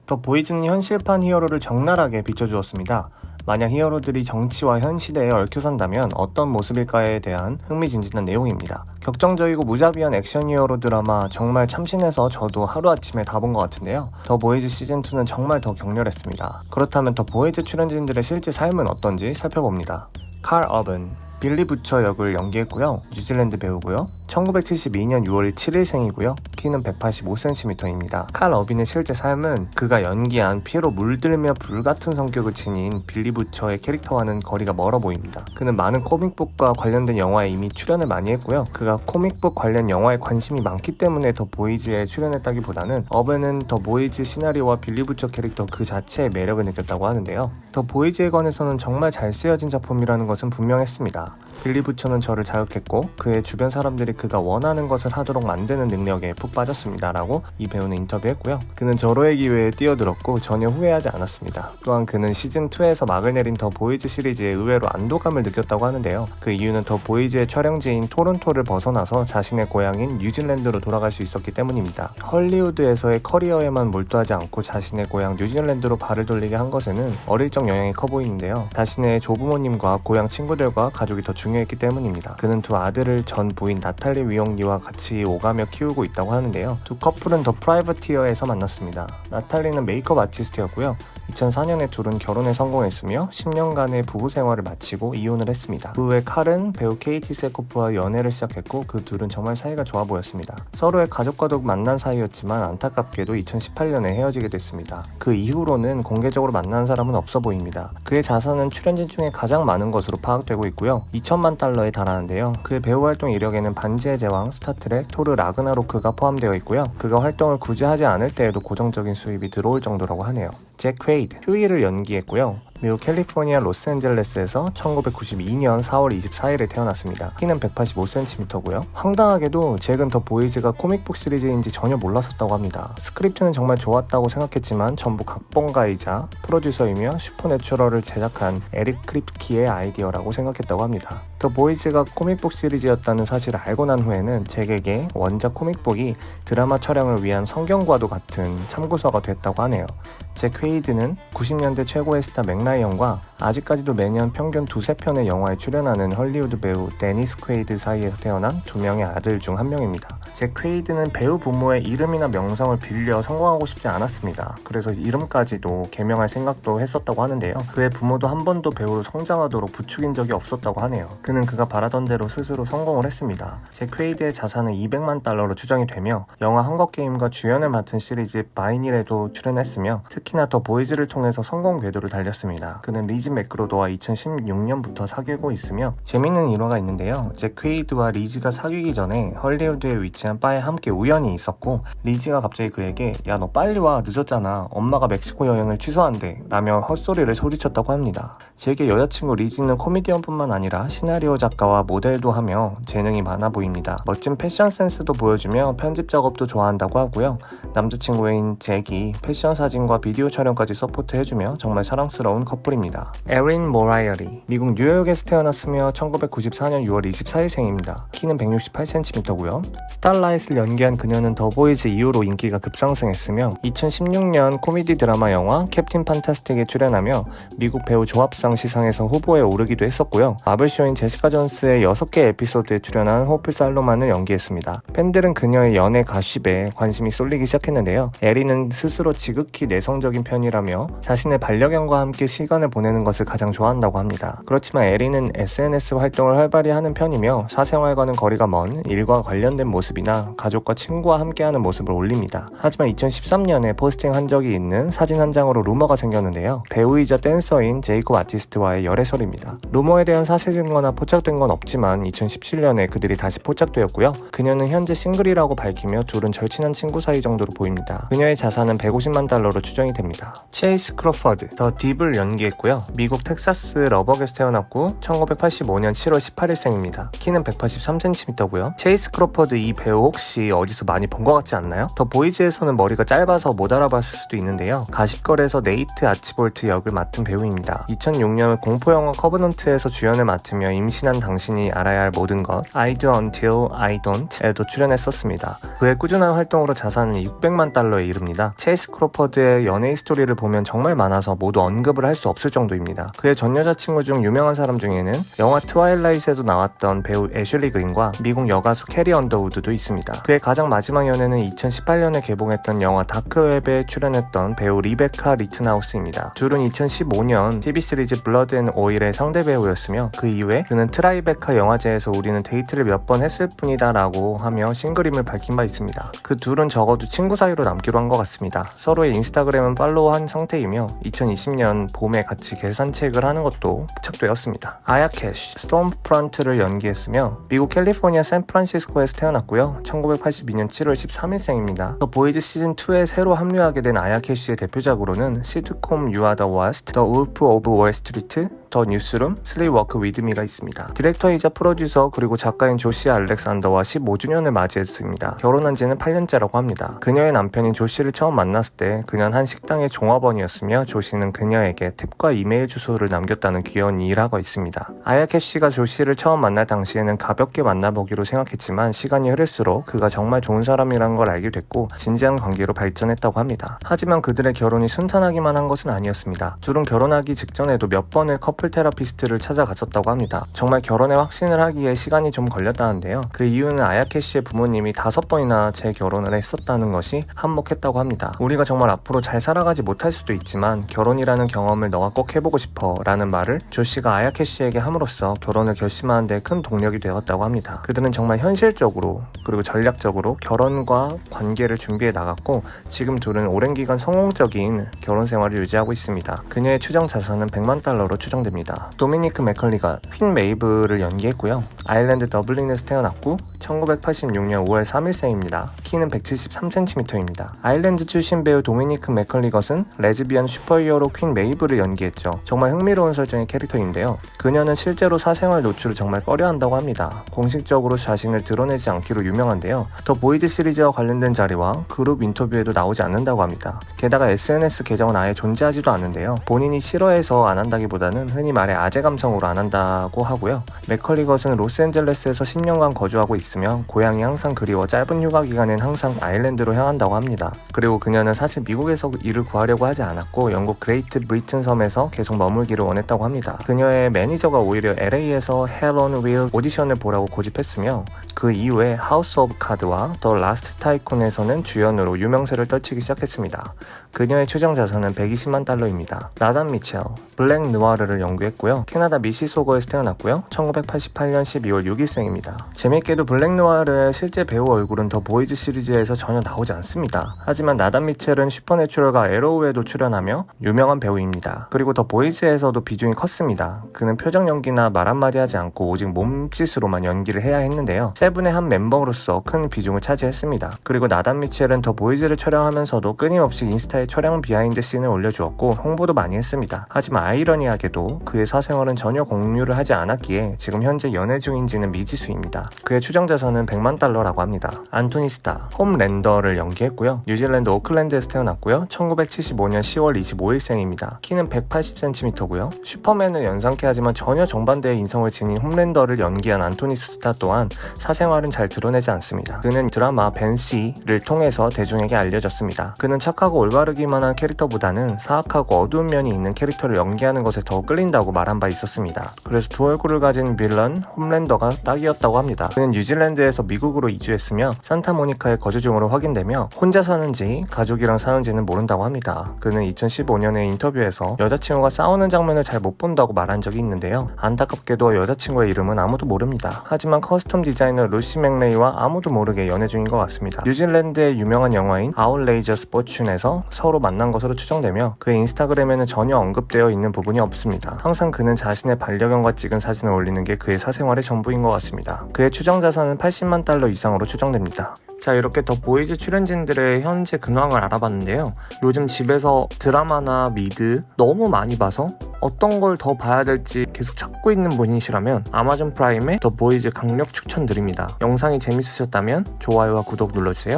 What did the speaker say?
더 보이즈는 현실판 히어로를 적나라하게 비춰주었습니다. 만약 히어로들이 정치와 현 시대에 얽혀 산다면 어떤 모습일까에 대한 흥미진진한 내용입니다. 격정적이고 무자비한 액션 히어로 드라마 정말 참신해서 저도 하루아침에 다 본 것 같은데요. 더 보이즈 시즌2는 정말 더 격렬했습니다. 그렇다면 더 보이즈 출연진들의 실제 삶은 어떤지 살펴봅니다. 칼 어번, 빌리 부처 역을 연기했고요. 뉴질랜드 배우고요. 1972년 6월 7일생이고요. 키는 185cm입니다. 칼 어빈의 실제 삶은 그가 연기한 피로 물들며 불같은 성격을 지닌 빌리 부처의 캐릭터와는 거리가 멀어 보입니다. 그는 많은 코믹북과 관련된 영화에 이미 출연을 많이 했고요. 그가 코믹북 관련 영화에 관심이 많기 때문에 더 보이즈에 출연했다기보다는 어벤은 더 보이즈 시나리오와 빌리 부처 캐릭터 그 자체의 매력을 느꼈다고 하는데요. 더 보이즈에 관해서는 정말 잘 쓰여진 작품이라는 것은 분명했습니다. 빌리 부처는 저를 자극했고 그의 주변 사람들이 그가 원하는 것을 하도록 만드는 능력에 푹 빠졌습니다 라고 이 배우는 인터뷰했고요. 그는 저로의 기회에 뛰어들었고 전혀 후회하지 않았습니다. 또한 그는 시즌2에서 막을 내린 더 보이즈 시리즈에 의외로 안도감을 느꼈다고 하는데요. 그 이유는 더 보이즈의 촬영지인 토론토를 벗어나서 자신의 고향인 뉴질랜드로 돌아갈 수 있었기 때문입니다. 헐리우드에서의 커리어에만 몰두하지 않고 자신의 고향 뉴질랜드로 발을 돌리게 한 것에는 어릴 적 영향이 커 보이는데요. 자신의 조부모님과 고향 친구들과 가족이 더 중요했기 때문입니다. 그는 두 아들을 전 부인 나탈리 위옹리와 같이 오가며 키우고 있다고 하는데요. 두 커플은 더 프라이버티어에서 만났습니다. 나탈리는 메이크업 아티스트였고요. 2004년에 둘은 결혼에 성공했으며 10년간의 부부 생활을 마치고 이혼을 했습니다. 그 후에 칼은 배우 케이티 세코프와 연애를 시작했고 그 둘은 정말 사이가 좋아 보였습니다. 서로의 가족과도 만난 사이였지만 안타깝게도 2018년에 헤어지게 됐습니다. 그 이후로는 공개적으로 만난 사람은 없어 보입니다. 그의 자산은 출연진 중에 가장 많은 것으로 파악되고 있고요. 2천만 달러에 달하는데요. 그의 배우 활동 이력에는 반지의 제왕, 스타트랙, 토르 라그나로크가 포함되어 있고요. 그가 활동을 굳이 하지 않을 때에도 고정적인 수입이 들어올 정도라고 하네요. 잭 퀘이드, 휴이를 연기했고요. 미국 캘리포니아 로스앤젤레스에서 1992년 4월 24일에 태어났습니다. 키는 185cm고요. 황당하게도 잭은 더 보이즈가 코믹북 시리즈인지 전혀 몰랐었다고 합니다. 스크립트는 정말 좋았다고 생각했지만 전부 각본가이자 프로듀서이며 슈퍼내추럴을 제작한 에릭 크립키의 아이디어라고 생각했다고 합니다. 더 보이즈가 코믹북 시리즈였다는 사실을 알고 난 후에는 잭에게 원작 코믹북이 드라마 촬영을 위한 성경과도 같은 참고서가 됐다고 하네요. 잭 퀘이드는 90년대 최고의 스타 맥라이언과 아직까지도 매년 평균 2-3편의 영화에 출연하는 헐리우드 배우 데니스 퀘이드 사이에서 태어난 두 명의 아들 중 한 명입니다. 잭 퀘이드는 배우 부모의 이름이나 명성을 빌려 성공하고 싶지 않았습니다. 그래서 이름까지도 개명할 생각도 했었다고 하는데요. 그의 부모도 한 번도 배우로 성장하도록 부추긴 적이 없었다고 하네요. 그는 그가 바라던 대로 스스로 성공을 했습니다. 잭 퀘이드의 자산은 200만 달러로 추정이 되며 영화 헝거게임과 주연을 맡은 시리즈 바이닐에도 출연했으며 특히나 더 보이즈를 통해서 성공 궤도를 달렸습니다. 그는 리즈 맥그로더와 2016년부터 사귀고 있으며 재밌는 일화가 있는데요. 잭 퀘이드와 리즈가 사귀기 전에 헐리우드에 위치한 바에 함께 우연히 있었고 리즈가 갑자기 그에게 야 너 빨리 와 늦었잖아 엄마가 멕시코 여행을 취소한대 라며 헛소리를 소리쳤다고 합니다. 잭의 여자친구 리즈는 코미디언뿐만 아니라 시나리오 작가와 모델도 하며 재능이 많아 보입니다. 멋진 패션 센스도 보여주며 편집 작업도 좋아한다고 하고요. 남자친구인 잭이 패션 사진과 비디오 촬영까지 서포트해주며 정말 사랑스러운 커플입니다. 에린 모라이어리, 미국 뉴욕에서 태어났으며 1994년 6월 24일생입니다. 키는 168cm고요. 스타라이트를 연기한 그녀는 더 보이즈 이후로 인기가 급상승했으며 2016년 코미디 드라마 영화 캡틴 판타스틱에 출연하며 미국 배우 조합상 시상에서 후보에 오르기도 했었고요. 마블쇼인 제시카 존스의 6개 에피소드에 출연한 호프 살로만을 연기했습니다. 팬들은 그녀의 연애 가십에 관심이 쏠리기 시작했는데요. 에린은 스스로 지극히 내성적인 편이라며 자신의 반려견과 함께 시간을 보내는 것을 가장 좋아한다고 합니다. 그렇지만 에린은 SNS 활동을 활발히 하는 편이며 사생활과는 거리가 먼 일과 관련된 모습이나 가족과 친구와 함께하는 모습을 올립니다. 하지만 2013년에 포스팅한 적이 있는 사진 한 장으로 루머가 생겼는데요. 배우이자 댄서인 제이콥 아티스트와의 열애설입니다. 루머에 대한 사실 증거나 포착된 건 없지만 2017년에 그들이 다시 포착되었고요. 그녀는 현재 싱글이라고 밝히며 둘은 절친한 친구 사이 정도로 보입니다. 그녀의 자산은 150만 달러로 추정이 됩니다. 체이스 크로퍼드, 더 딥을 연기했고요. 미국 텍사스 러버게에서 태어났고 1985년 7월 18일생입니다. 키는 183cm고요. 체이스 크로퍼드 이 배우 배우 혹시 어디서 많이 본 것 같지 않나요? 더 보이즈에서는 머리가 짧아서 못 알아봤을 수도 있는데요. 가십걸에서 네이트 아치볼트 역을 맡은 배우입니다. 2006년 공포영화 커버넌트에서 주연을 맡으며 임신한 당신이 알아야 할 모든 것 I Do Until I Don't 에도 출연했었습니다. 그의 꾸준한 활동으로 자산은 600만 달러에 이릅니다. 체이스 크로퍼드의 연애 스토리를 보면 정말 많아서 모두 언급을 할 수 없을 정도입니다. 그의 전 여자친구 중 유명한 사람 중에는 영화 트와일라잇에도 나왔던 배우 애슐리 그린과 미국 여가수 캐리 언더우드도 있습니다. 그의 가장 마지막 연애는 2018년에 개봉했던 영화 다크웹에 출연했던 배우 리베카 리튼하우스입니다. 둘은 2015년 TV 시리즈 블러드 앤 오일의 상대 배우였으며 그 이후에 그는 트라이베카 영화제에서 우리는 데이트를 몇 번 했을 뿐이다 라고 하며 싱글임을 밝힌 바 있습니다. 그 둘은 적어도 친구 사이로 남기로 한 것 같습니다. 서로의 인스타그램은 팔로우한 상태이며 2020년 봄에 같이 계산책을 하는 것도 포착되었습니다. 아야 캐시, 스톰프런트를 연기했으며 미국 캘리포니아 샌프란시스코에서 태어났고요. 1982년 7월 13일생입니다. 더 보이즈 시즌2에 새로 합류하게 된 아야 캐시의 대표작으로는 시트콤 You Are The Worst, 더 울프 오브 월스트리트, 더 뉴스룸, 슬립워크 위드 미가 있습니다. 디렉터이자 프로듀서 그리고 작가인 조시 알렉산더와 15주년을 맞이했습니다. 결혼한 지는 8년째라고 합니다. 그녀의 남편인 조시를 처음 만났을 때 그녀는 한 식당의 종업원이었으며 조시는 그녀에게 팁과 이메일 주소를 남겼다는 귀여운 일화가 있습니다. 아야 캐시가 조시를 처음 만날 당시에는 가볍게 만나보기로 생각했지만 시간이 흐를수록 그가 정말 좋은 사람이라는 걸 알게 됐고 진지한 관계로 발전했다고 합니다. 하지만 그들의 결혼이 순탄하기만 한 것은 아니었습니다. 둘은 결혼하기 직전에도 몇 번의 커플 테라피스트를 찾아갔었다고 합니다. 정말 결혼에 확신을 하기에 시간이 좀 걸렸다는데요. 그 이유는 아야 캐시의 부모님이 5번이나 재결혼을 했었다는 것이 한몫했다고 합니다. 우리가 정말 앞으로 잘 살아가지 못할 수도 있지만 결혼이라는 경험을 너가 꼭 해보고 싶어 라는 말을 조시가 아야 캐시에게 함으로써 결혼을 결심하는 데 큰 동력이 되었다고 합니다. 그들은 정말 현실적으로 그리고 전략적으로 결혼과 관계를 준비해 나갔고 지금 둘은 오랜 기간 성공적인 결혼 생활을 유지하고 있습니다. 그녀의 추정 자산은 100만 달러로 추정됩니다. 도미니크 맥컬리가 퀸 메이브를 연기했고요. 아일랜드 더블린에서 태어났고 1986년 5월 3일생입니다. 키는 173cm입니다. 아일랜드 출신 배우 도미니크 맥컬리것은 레즈비언 슈퍼히어로 퀸 메이브를 연기했죠. 정말 흥미로운 설정의 캐릭터인데요. 그녀는 실제로 사생활 노출을 정말 꺼려한다고 합니다. 공식적으로 자신을 드러내지 않기로 유명한데요. 더 보이즈 시리즈와 관련된 자리와 그룹 인터뷰에도 나오지 않는다고 합니다. 게다가 SNS 계정은 아예 존재하지도 않는데요. 본인이 싫어해서 안 한다기보다는 흔히 말해 아재 감성으로 안 한다고 하고요. 맥컬리것은 로스앤젤레스에서 10년간 거주하고 있으며 고향이 항상 그리워 짧은 휴가 기간엔 항상 아일랜드로 향한다고 합니다. 그리고 그녀는 사실 미국에서 일을 구하려고 하지 않았고 영국 그레이트 브리튼 섬에서 계속 머물기를 원했다고 합니다. 그녀의 매니저가 오히려 LA에서 Hell on Wheels 오디션을 보라고 고집했으며 그 이후에 하우스 오브 카드와 더 라스트 타이쿤에서는 주연으로 유명세를 떨치기 시작했습니다. 그녀의 추정 자산은 120만 달러입니다. 나단 미첼, 블랙 누아르를 연구했고요. 캐나다 미시소거에서 태어났고요. 1988년 12월 6일생입니다. 재밌게도 블랙 누아르의 실제 배우 얼굴은 더 보이즈 시리즈에서 전혀 나오지 않습니다. 하지만 나단 미첼은 슈퍼내추럴과 에로우에도 출연하며 유명한 배우입니다. 그리고 더 보이즈에서도 비중이 컸습니다. 그는 표정 연기나 말 한마디 하지 않고 오직 몸짓으로만 연기를 해야 했는데요. 세븐의 한 멤버로서 큰 비중을 차지했습니다. 그리고 나단 미첼은 더 보이즈를 촬영하면서도 끊임없이 인스타에 촬영 비하인드 씬을 올려주었고 홍보도 많이 했습니다. 하지만 아이러니하게도 그의 사생활은 전혀 공유를 하지 않았기에 지금 현재 연애 중인지는 미지수입니다. 그의 추정 자산은 100만 달러라고 합니다. 안토니 스타, 홈랜더를 연기했고요. 뉴질랜드 오클랜드에서 태어났고요. 1975년 10월 25일생입니다. 키는 180cm고요. 슈퍼맨을 연상케 하지만 전혀 정반대의 인성을 지닌 홈랜더를 연기한 안토니 스타 또한 사생활은 잘 드러내지 않습니다. 그는 드라마 벤시를 통해서 대중에게 알려졌습니다. 그는 착하고 올바르기만 한 캐릭터보다는 사악하고 어두운 면이 있는 캐릭터를 연기하는 것에 더 끌린다고 말한 바 있었습니다. 그래서 두 얼굴을 가진 빌런 홈랜더가 딱이었다고 합니다. 그는 뉴질랜드에서 미국으로 이주했으며 산타모니카에 거주 중으로 확인되며 혼자 사는지 가족이랑 사는지는 모른다고 합니다. 그는 2015년에 인터뷰에서 여자친구가 싸우는 장면을 잘 못 본다고 말한 적이 있는데요. 안타깝게도 여자친구의 이름은 아무도 모릅니다. 하지만 커스텀 디자이너 루시 맥레이와 아무도 모르게 연애 중인 것 같습니다. 뉴질랜드의 유명한 영화인 아웃레이저스 포춘에서 서로 만난 것으로 추정되며 그의 인스타그램에는 전혀 언급되어 있는 부분이 없습니다. 항상 그는 자신의 반려견과 찍은 사진을 올리는 게 그의 사생활의 전부인 것 같습니다. 그의 추정 자산은 80만 달러 이상으로 추정됩니다. 자, 이렇게 더 보이즈 출연진들의 현재 근황을 알아봤는데요. 요즘 집에서 드라마나 미드 너무 많이 봐서 어떤 걸 더 봐야 될지 계속 찾고 있는 분이시라면 아마존 프라임의 더 보이즈 강력 추천드립니다. 영상이 재밌으셨다면 좋아요와 구독 눌러주세요.